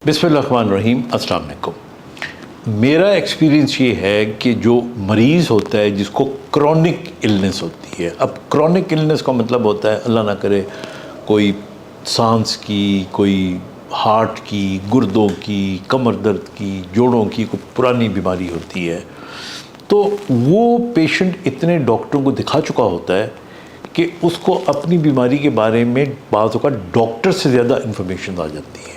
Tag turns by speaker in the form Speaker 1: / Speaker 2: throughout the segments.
Speaker 1: बिस्मिल्लाहिर्रहमानिर्रहीम। अस्सलाम वालेकुम। मेरा एक्सपीरियंस ये है कि जो मरीज़ होता है जिसको क्रॉनिक इलनेस होती है, अब क्रॉनिक इलनेस का मतलब होता है अल्लाह ना करे कोई सांस की, कोई हार्ट की, गुर्दों की, कमर दर्द की, जोड़ों की कोई पुरानी बीमारी होती है, तो वो पेशेंट इतने डॉक्टरों को दिखा चुका होता है कि उसको अपनी बीमारी के बारे में बाज़ औक़ात डॉक्टर से ज़्यादा इन्फॉर्मेशन आ जाती है।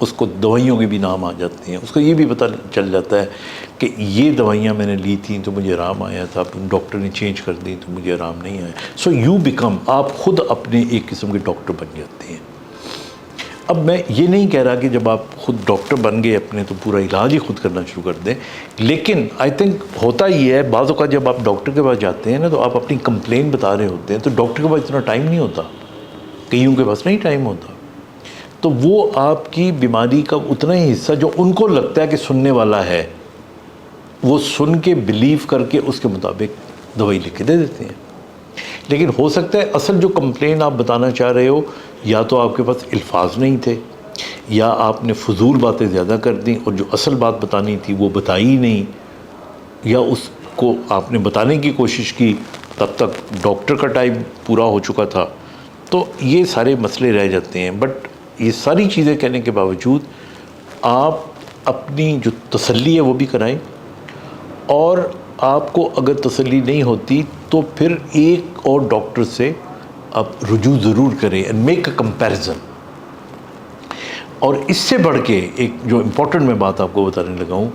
Speaker 1: उसको दवाइयों के भी नाम आ जाते हैं, उसको ये भी पता चल जाता है कि ये दवाइयाँ मैंने ली थी तो मुझे आराम आया था, डॉक्टर ने चेंज कर दी तो मुझे आराम नहीं आया। सो यू बिकम, आप ख़ुद अपने एक किस्म के डॉक्टर बन जाते हैं। अब मैं ये नहीं कह रहा कि जब आप ख़ुद डॉक्टर बन गए अपने तो पूरा इलाज ही खुद करना शुरू कर दें, लेकिन आई थिंक होता ये है बाज़ औक़ात जब आप डॉक्टर के पास जाते हैं ना, तो आप अपनी कंप्लेन बता रहे होते हैं तो डॉक्टर के पास इतना टाइम नहीं होता, कईयों के पास नहीं टाइम होता, तो वो आपकी बीमारी का उतना ही हिस्सा जो उनको लगता है कि सुनने वाला है, वो सुन के बिलीव करके उसके मुताबिक दवाई लिख के दे देते हैं। लेकिन हो सकता है असल जो कंप्लेन आप बताना चाह रहे हो, या तो आपके पास अल्फाज नहीं थे, या आपने फजूल बातें ज़्यादा कर दी और जो असल बात बतानी थी वो बताई ही नहीं, या उसको आपने बताने की कोशिश की तब तक डॉक्टर का टाइम पूरा हो चुका था। तो ये सारे मसले रह जाते हैं। बट ये सारी चीज़ें कहने के बावजूद आप अपनी जो तसल्ली है वो भी कराएं, और आपको अगर तसल्ली नहीं होती तो फिर एक और डॉक्टर से आप रुजू ज़रूर करें एंड मेक अ कंपैरिजन। और इससे बढ़ के एक जो इम्पोर्टेंट मैं बात आपको बताने लगा हूँ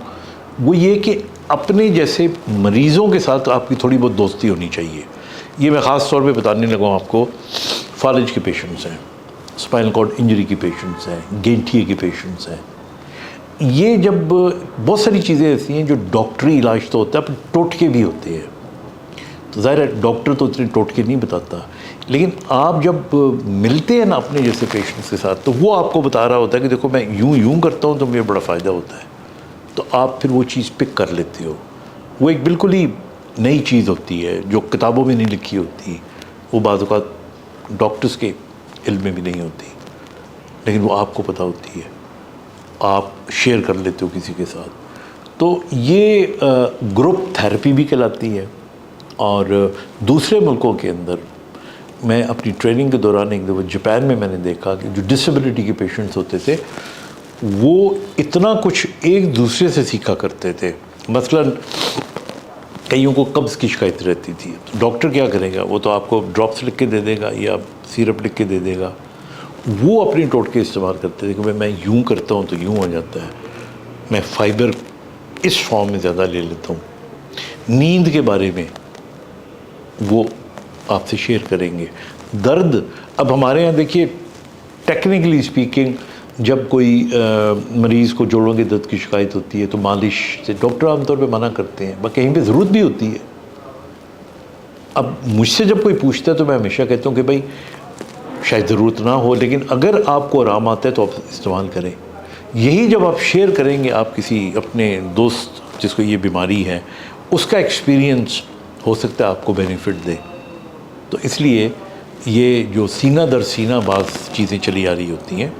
Speaker 1: वो ये कि अपने जैसे मरीज़ों के साथ आपकी थोड़ी बहुत दोस्ती होनी चाहिए। ये मैं ख़ास तौर पे बताने लगा हूँ आपको। फालिज के पेशेंट्स हैं, स्पाइनल कॉर्ड इंजरी के पेशेंट्स हैं, गेंठिए के पेशेंट्स हैं, ये जब बहुत सारी चीज़ें ऐसी हैं जो डॉक्टरी इलाज तो होता है पर टोटके भी होते हैं। तो ज़ाहिर है डॉक्टर तो इतने टोटके नहीं बताता, लेकिन आप जब मिलते हैं ना अपने जैसे पेशेंट्स के साथ, तो वो आपको बता रहा होता है कि देखो मैं यूँ करता हूँ तो मुझे बड़ा फ़ायदा होता है, तो आप फिर वो चीज़ पिक कर लेते हो। वो एक बिल्कुल ही नई चीज़ होती है जो किताबों में नहीं लिखी होती, वो बाज़ औक़ात डॉक्टर्स के इल्म में भी नहीं होती, लेकिन वो आपको पता होती है, आप शेयर कर लेते हो किसी के साथ। तो ये ग्रुप थेरेपी भी कहलाती है। और दूसरे मुल्कों के अंदर मैं अपनी ट्रेनिंग के दौरान एक दफ़ा जापान में मैंने देखा कि जो डिसेबिलिटी के पेशेंट्स होते थे वो इतना कुछ एक दूसरे से सीखा करते थे। मसलन कईयों को कब्ज़ की शिकायत रहती थी, तो डॉक्टर क्या करेगा, वो तो आपको ड्रॉप्स लिख के दे देगा या सिरप लिख के दे देगा। वो अपनी टोटके इस्तेमाल करते थे कि मैं यूँ करता हूँ तो यूँ हो जाता है, मैं फ़ाइबर इस फॉर्म में ज़्यादा ले लेता हूँ। नींद के बारे में वो आपसे शेयर करेंगे। दर्द, अब हमारे यहाँ देखिए टेक्निकली स्पीकिंग जब कोई मरीज़ को जोड़ों के दर्द की शिकायत होती है तो मालिश से डॉक्टर आमतौर पे मना करते हैं, कहीं पे ज़रूरत भी होती है। अब मुझसे जब कोई पूछता है तो मैं हमेशा कहता हूँ कि भाई शायद ज़रूरत ना हो, लेकिन अगर आपको आराम आता है तो आप इस्तेमाल करें। यही जब आप शेयर करेंगे आप किसी अपने दोस्त जिसको ये बीमारी है, उसका एक्सपीरियंस हो सकता है आपको बेनिफिट दे। तो इसलिए ये जो सीना दर सीना बाज़ चीज़ें चली आ रही होती हैं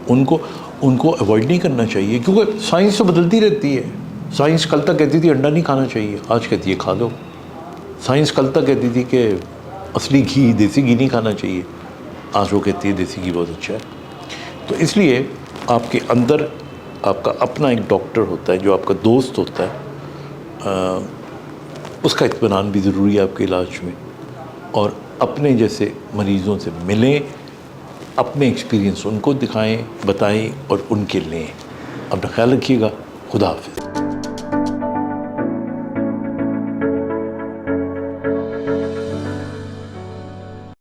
Speaker 1: उनको अवॉइड नहीं करना चाहिए, क्योंकि साइंस तो बदलती रहती है। साइंस कल तक कहती थी अंडा नहीं खाना चाहिए, आज कहती है खा लो। साइंस कल तक कहती थी कि असली घी, देसी घी नहीं खाना चाहिए, आज वो कहती है देसी घी बहुत अच्छा है। तो इसलिए आपके अंदर आपका अपना एक डॉक्टर होता है जो आपका दोस्त होता है, उसका इत्मीनान भी ज़रूरी है आपके इलाज में। और अपने जैसे मरीज़ों से मिलें, अपने एक्सपीरियंस उनको दिखाएं, बताएं और उनके लें। अपना ख्याल रखिएगा। खुदा हाफ़िज़।